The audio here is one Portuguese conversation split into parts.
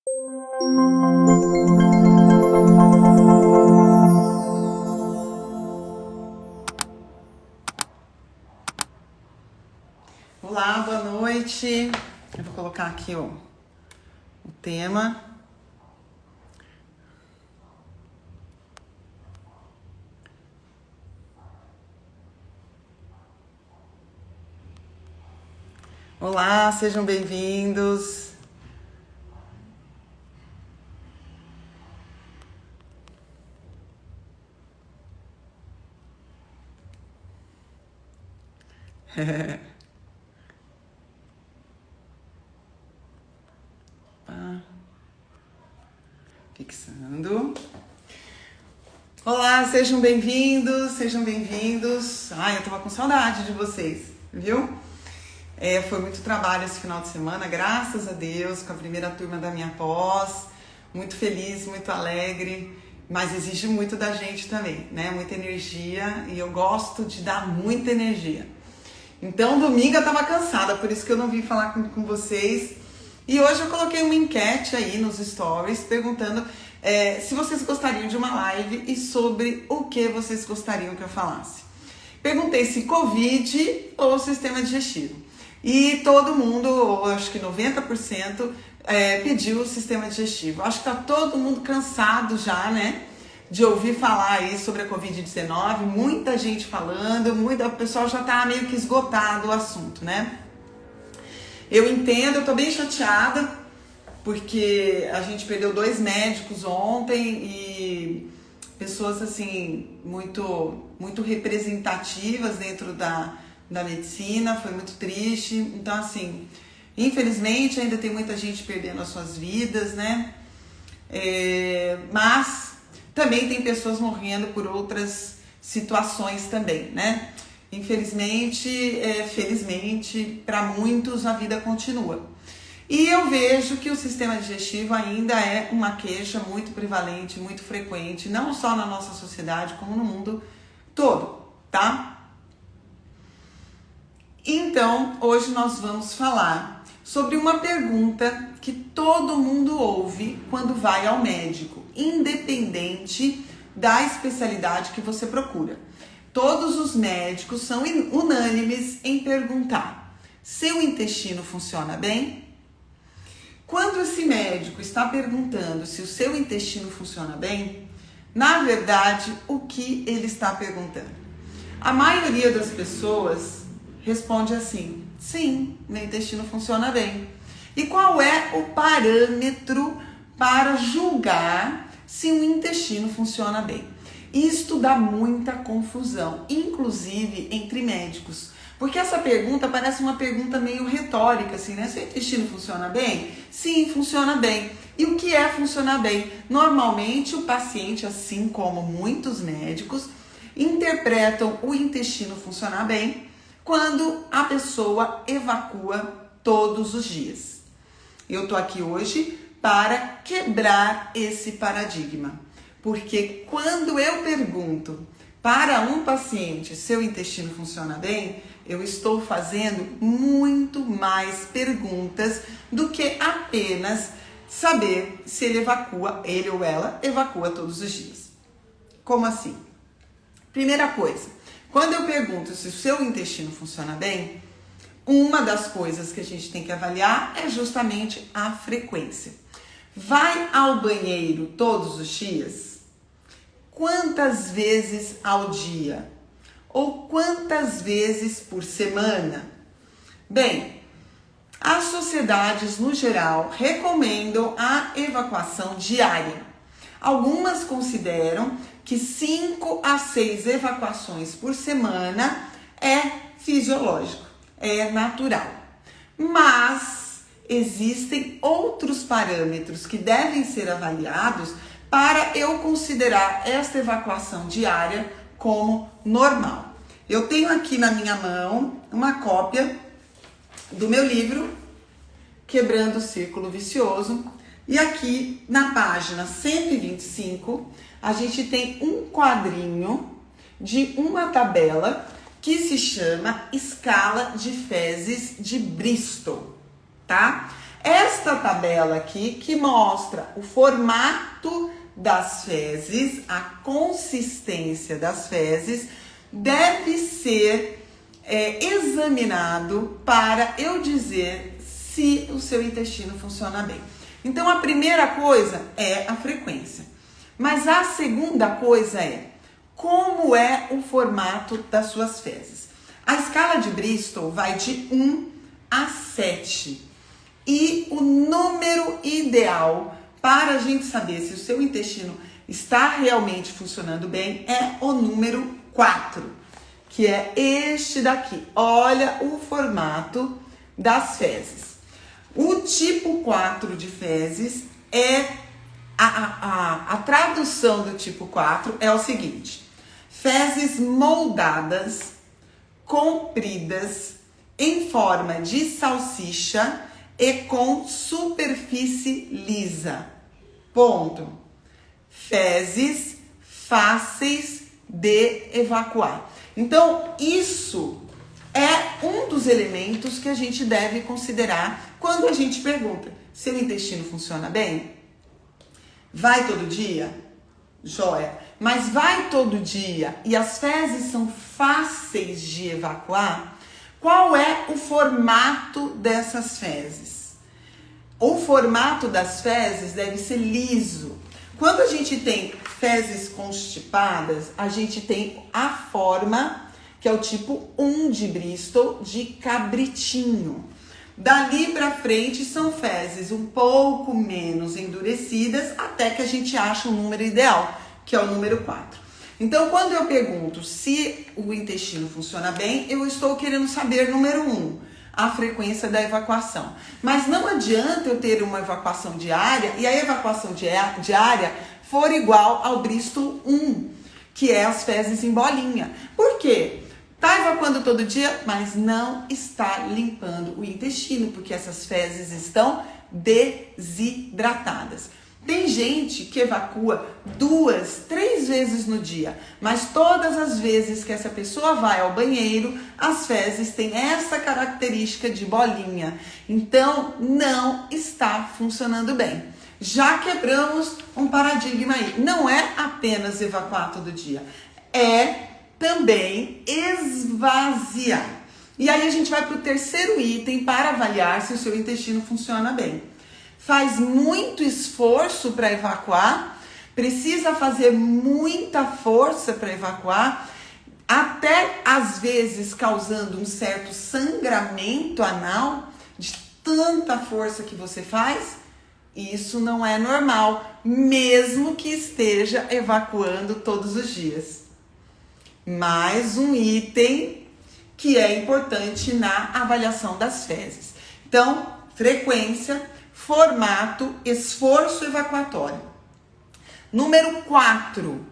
Olá, boa noite. Eu vou colocar aqui o tema. Olá, sejam bem-vindos. Fixando. Olá, sejam bem-vindos, sejam bem-vindos. Ai, eu tava com saudade de vocês, viu? Foi muito trabalho esse final de semana, graças a Deus, com a primeira turma da minha pós. Muito feliz, muito alegre, mas exige muito da gente também, né? Muita energia, e eu gosto de dar muita energia. Então, domingo eu tava cansada, por isso que eu não vim falar com vocês. E hoje eu coloquei uma enquete aí nos stories, perguntando se vocês gostariam de uma live e sobre o que vocês gostariam que eu falasse. Perguntei se Covid ou sistema digestivo. E todo mundo, acho que 90%, pediu o sistema digestivo. Acho que tá todo mundo cansado já, né? De ouvir falar aí sobre a Covid-19, muita gente falando, o pessoal já tá meio que esgotado o assunto, né? Eu entendo, eu tô bem chateada, porque a gente perdeu 2 médicos ontem e pessoas, assim, muito representativas dentro da medicina, foi muito triste. Então, assim, infelizmente ainda tem muita gente perdendo as suas vidas, né? Mas também tem pessoas morrendo por outras situações também, né? Infelizmente, felizmente, para muitos a vida continua. E eu vejo que o sistema digestivo ainda é uma queixa muito prevalente, muito frequente, não só na nossa sociedade, como no mundo todo, tá? Então, hoje nós vamos falar sobre uma pergunta que todo mundo ouve quando vai ao médico, independente da especialidade que você procura. Todos os médicos são unânimes em perguntar: seu intestino funciona bem? Quando esse médico está perguntando se o seu intestino funciona bem, na verdade, o que ele está perguntando? A maioria das pessoas responde assim: sim, meu intestino funciona bem. E qual é o parâmetro para julgar se um intestino funciona bem? Isto dá muita confusão, inclusive entre médicos. Porque essa pergunta parece uma pergunta meio retórica, assim, né? Seu intestino funciona bem? Sim, funciona bem. E o que é funcionar bem? Normalmente o paciente, assim como muitos médicos, interpretam o intestino funcionar bem quando a pessoa evacua todos os dias. Eu tô aqui hoje para quebrar esse paradigma. Porque quando eu pergunto para um paciente se o intestino funciona bem, eu estou fazendo muito mais perguntas do que apenas saber se ele ou ela evacua todos os dias. Como assim? Primeira coisa, quando eu pergunto se o seu intestino funciona bem, uma das coisas que a gente tem que avaliar é justamente a frequência. Vai ao banheiro todos os dias? Quantas vezes ao dia? Ou quantas vezes por semana? Bem, as sociedades no geral recomendam a evacuação diária. Algumas consideram que 5 a 6 evacuações por semana é fisiológico, é natural. Mas existem outros parâmetros que devem ser avaliados para eu considerar esta evacuação diária como normal. Eu tenho aqui na minha mão uma cópia do meu livro Quebrando o Círculo Vicioso, e aqui na página 125 a gente tem um quadrinho de uma tabela que se chama Escala de Fezes de Bristol, tá? Esta tabela aqui que mostra o formato das fezes, a consistência das fezes, deve ser examinado para eu dizer se o seu intestino funciona bem. Então, a primeira coisa é a frequência. Mas a segunda coisa é como é o formato das suas fezes. A escala de Bristol vai de 1 a 7. E o número ideal para a gente saber se o seu intestino está realmente funcionando bem é o número 4, que é este daqui. Olha o formato das fezes. O tipo 4 de fezes é a tradução do tipo 4 é o seguinte: fezes moldadas, compridas, em forma de salsicha e com superfície lisa. Ponto. Fezes fáceis de evacuar. Então, isso é um dos elementos que a gente deve considerar quando a gente pergunta: seu intestino funciona bem? Vai todo dia? Joia. Mas vai todo dia e as fezes são fáceis de evacuar? Qual é o formato dessas fezes? O formato das fezes deve ser liso. Quando a gente tem fezes constipadas, a gente tem a forma, que é o tipo 1 de Bristol, de cabritinho. Dali para frente são fezes um pouco menos endurecidas, até que a gente acha o número ideal, que é o número 4. Então, quando eu pergunto se o intestino funciona bem, eu estou querendo saber, número 1, a frequência da evacuação. Mas não adianta eu ter uma evacuação diária e a evacuação diária for igual ao Bristol 1, que é as fezes em bolinha. Por quê? Está evacuando todo dia, mas não está limpando o intestino, porque essas fezes estão desidratadas. Tem gente que evacua 2, 3 vezes no dia, mas todas as vezes que essa pessoa vai ao banheiro, as fezes têm essa característica de bolinha. Então, não está funcionando bem. Já quebramos um paradigma aí. Não é apenas evacuar todo dia, é também esvaziar. E aí a gente vai para o terceiro item para avaliar se o seu intestino funciona bem. Faz muito esforço para evacuar, precisa fazer muita força para evacuar, até às vezes causando um certo sangramento anal, de tanta força que você faz. Isso não é normal, mesmo que esteja evacuando todos os dias. Mais um item que é importante na avaliação das fezes. Então, frequência, formato, esforço evacuatório. Número 4.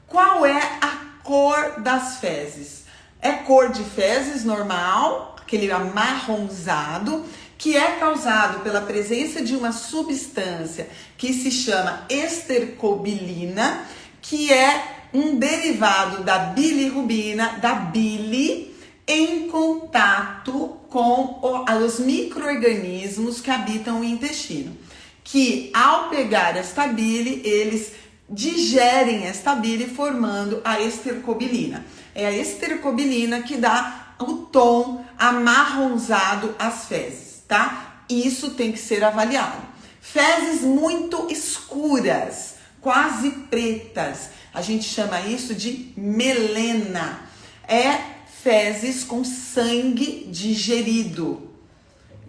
Qual é a cor das fezes? É cor de fezes normal, aquele amarronzado, que é causado pela presença de uma substância que se chama estercobilina, que é um derivado da bilirrubina, da bile, em contato com os micro-organismos que habitam o intestino, que ao pegar esta bile, eles digerem esta bile formando a estercobilina. É a estercobilina que dá o tom amarronzado às fezes, tá? Isso tem que ser avaliado. Fezes muito escuras, quase pretas, a gente chama isso de melena. É fezes com sangue digerido.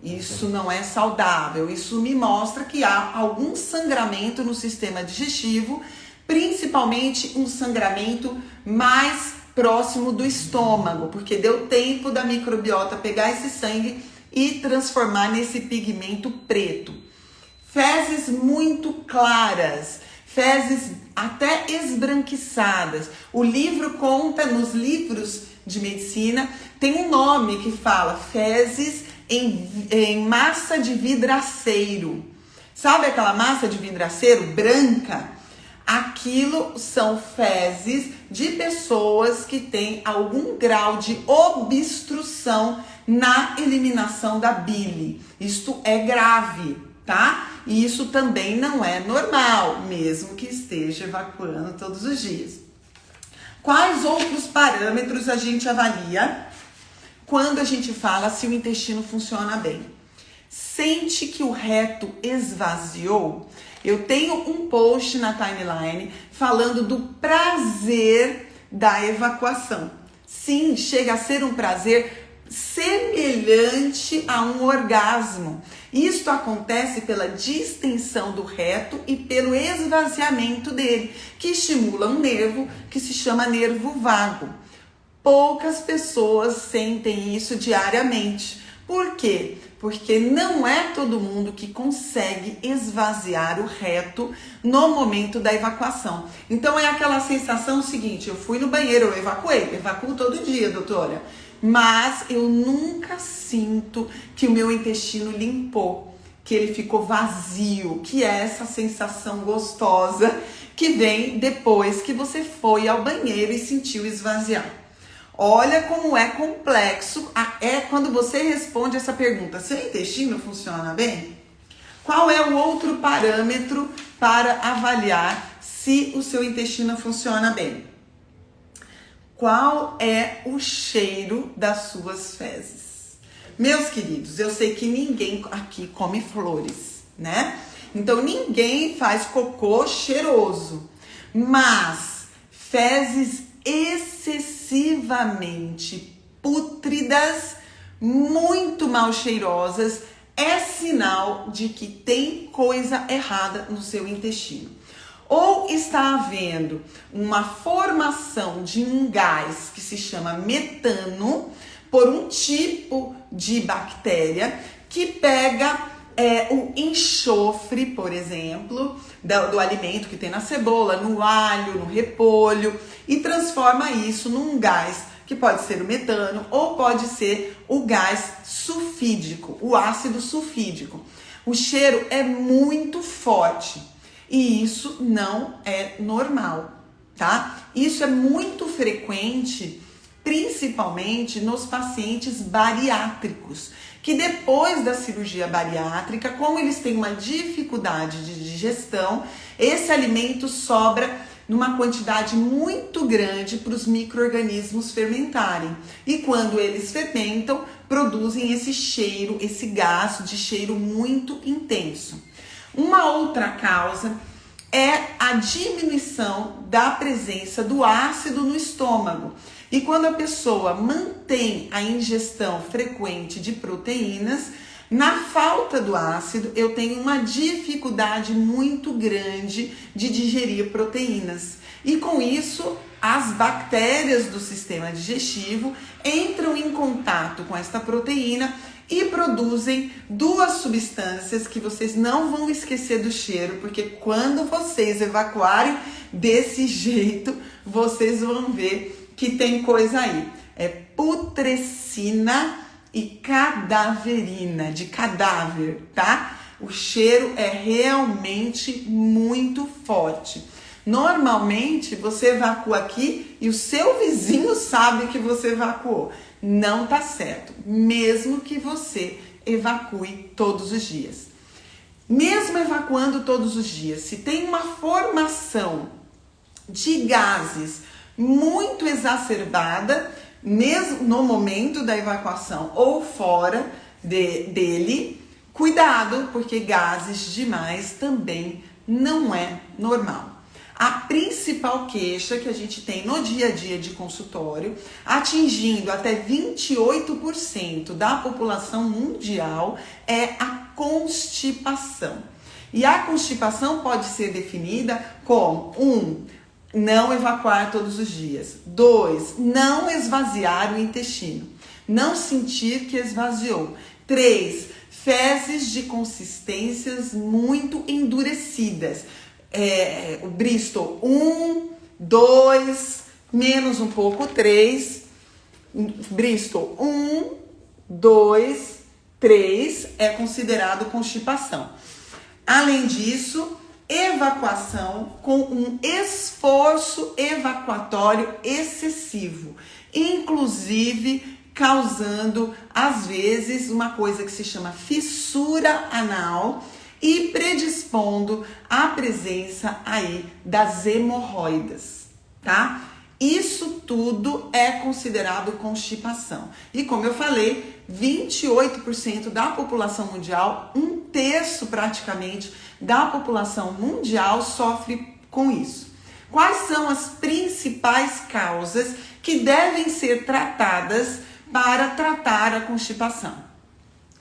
Isso não é saudável. Isso me mostra que há algum sangramento no sistema digestivo, principalmente um sangramento mais próximo do estômago, porque deu tempo da microbiota pegar esse sangue e transformar nesse pigmento preto. Fezes muito claras, fezes até esbranquiçadas. O livro conta, nos livros de medicina, tem um nome que fala fezes em massa de vidraceiro. Sabe aquela massa de vidraceiro branca? Aquilo são fezes de pessoas que têm algum grau de obstrução na eliminação da bile. Isto é grave, tá? E isso também não é normal, mesmo que esteja evacuando todos os dias. Quais outros parâmetros a gente avalia quando a gente fala se o intestino funciona bem? Sente que o reto esvaziou? Eu tenho um post na timeline falando do prazer da evacuação. Sim, chega a ser um prazer semelhante a um orgasmo. Isto acontece pela distensão do reto e pelo esvaziamento dele, que estimula um nervo que se chama nervo vago. Poucas pessoas sentem isso diariamente. Por quê? Porque não é todo mundo que consegue esvaziar o reto no momento da evacuação. Então é aquela sensação seguinte: eu fui no banheiro, eu evacuo todo dia, doutora. Mas eu nunca sinto que o meu intestino limpou, que ele ficou vazio, que é essa sensação gostosa que vem depois que você foi ao banheiro e sentiu esvaziar. Olha como é complexo, é quando você responde essa pergunta: seu intestino funciona bem? Qual é o outro parâmetro para avaliar se o seu intestino funciona bem? Qual é o cheiro das suas fezes? Meus queridos, eu sei que ninguém aqui come flores, né? Então ninguém faz cocô cheiroso, mas fezes excessivamente pútridas, muito mal cheirosas, é sinal de que tem coisa errada no seu intestino. Ou está havendo uma formação de um gás que se chama metano por um tipo de bactéria que pega o enxofre, por exemplo, do alimento que tem na cebola, no alho, no repolho, e transforma isso num gás que pode ser o metano ou pode ser o gás sulfídico, o ácido sulfídico. O cheiro é muito forte. E isso não é normal, tá? Isso é muito frequente, principalmente nos pacientes bariátricos, que depois da cirurgia bariátrica, como eles têm uma dificuldade de digestão, esse alimento sobra numa quantidade muito grande para os micro-organismos fermentarem. E quando eles fermentam, produzem esse cheiro, esse gás de cheiro muito intenso. Uma outra causa é a diminuição da presença do ácido no estômago. E quando a pessoa mantém a ingestão frequente de proteínas, na falta do ácido, eu tenho uma dificuldade muito grande de digerir proteínas. E com isso, as bactérias do sistema digestivo entram em contato com esta proteína e produzem duas substâncias que vocês não vão esquecer do cheiro, porque quando vocês evacuarem desse jeito, vocês vão ver que tem coisa aí. É putrescina e cadaverina, de cadáver, tá? O cheiro é realmente muito forte. Normalmente você evacua aqui e o seu vizinho sabe que você evacuou. Não tá certo, mesmo que você evacue todos os dias. Mesmo evacuando todos os dias, se tem uma formação de gases muito exacerbada, mesmo no momento da evacuação ou fora dele, cuidado, porque gases demais também não é normal. A principal queixa que a gente tem no dia a dia de consultório, atingindo até 28% da população mundial, é a constipação. E a constipação pode ser definida como não evacuar todos os dias. 2, não esvaziar o intestino. Não sentir que esvaziou. 3, fezes de consistências muito endurecidas. O Bristol 1, 2, menos um pouco 3. Bristol 1, 2, 3 é considerado constipação. Além disso, evacuação com um esforço evacuatório excessivo, inclusive causando, às vezes, uma coisa que se chama fissura anal e predispondo à presença aí das hemorroidas, tá? Isso tudo é considerado constipação. E como eu falei, 28% da população mundial, 1/3 praticamente da população mundial sofre com isso. Quais são as principais causas que devem ser tratadas para tratar a constipação?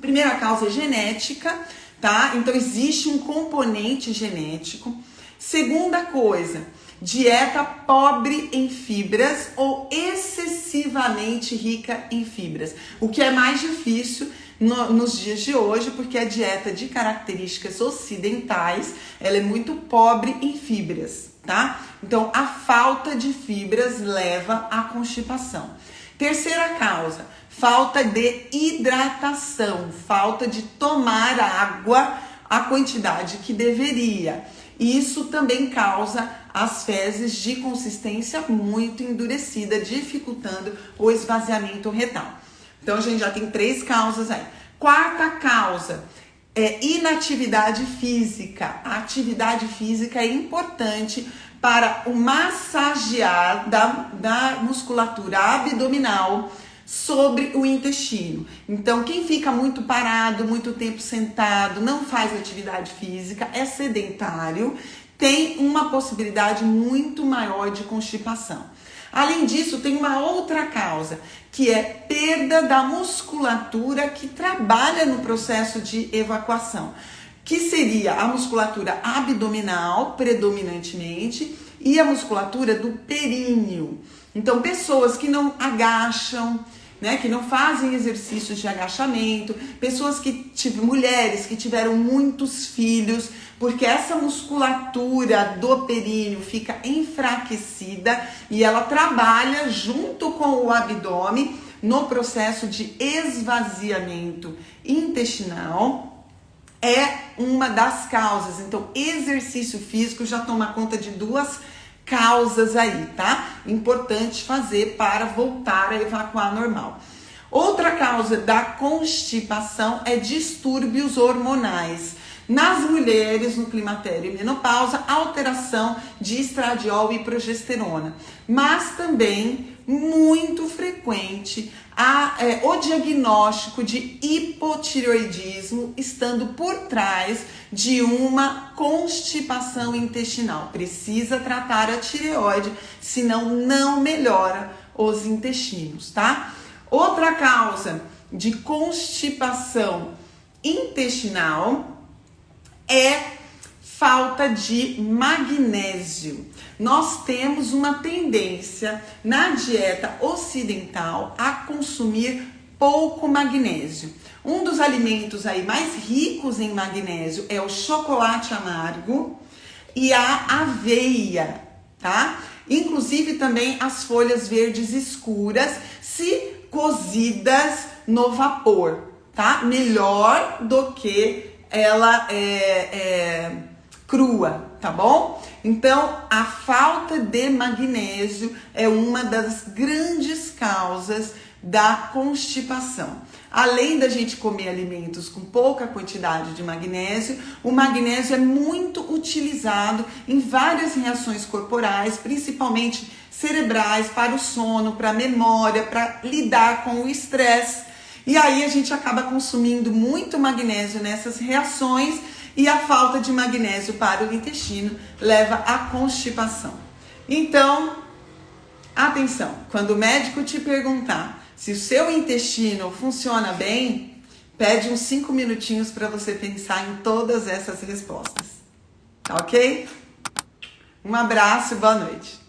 Primeira causa é genética, tá? Então existe um componente genético. Segunda coisa, dieta pobre em fibras ou excessivamente rica em fibras. O que é mais difícil nos dias de hoje, porque a dieta de características ocidentais, ela é muito pobre em fibras, tá? Então a falta de fibras leva à constipação. Terceira causa, falta de hidratação, falta de tomar água a quantidade que deveria. Isso também causa as fezes de consistência muito endurecida, dificultando o esvaziamento retal. Então a gente já tem 3 causas aí. Quarta causa é inatividade física. A atividade física é importante para o massagear da musculatura abdominal sobre o intestino. Então, quem fica muito parado, muito tempo sentado, não faz atividade física, é sedentário, tem uma possibilidade muito maior de constipação. Além disso, tem uma outra causa, que é perda da musculatura que trabalha no processo de evacuação, que seria a musculatura abdominal, predominantemente, e a musculatura do períneo. Então, pessoas que não agacham, né, que não fazem exercícios de agachamento, mulheres que tiveram muitos filhos, porque essa musculatura do períneo fica enfraquecida e ela trabalha junto com o abdômen no processo de esvaziamento intestinal. É uma das causas. Então, exercício físico já toma conta de 2 causas aí, tá? Importante fazer para voltar a evacuar normal. Outra causa da constipação é distúrbios hormonais. Nas mulheres, no climatério e menopausa, alteração de estradiol e progesterona. Mas também, muito frequente, o diagnóstico de hipotireoidismo estando por trás de uma constipação intestinal. Precisa tratar a tireoide, senão não melhora os intestinos, tá? Outra causa de constipação intestinal é falta de magnésio. Nós temos uma tendência na dieta ocidental a consumir pouco magnésio. Um dos alimentos aí mais ricos em magnésio é o chocolate amargo e a aveia, tá? Inclusive também as folhas verdes escuras, se cozidas no vapor, tá? Melhor do que ela crua, tá bom? Então, a falta de magnésio é uma das grandes causas da constipação. Além da gente comer alimentos com pouca quantidade de magnésio, o magnésio é muito utilizado em várias reações corporais, principalmente cerebrais, para o sono, para a memória, para lidar com o estresse. E aí a gente acaba consumindo muito magnésio nessas reações e a falta de magnésio para o intestino leva à constipação. Então, atenção, quando o médico te perguntar se o seu intestino funciona bem, pede uns 5 minutinhos para você pensar em todas essas respostas. Tá ok? Um abraço e boa noite.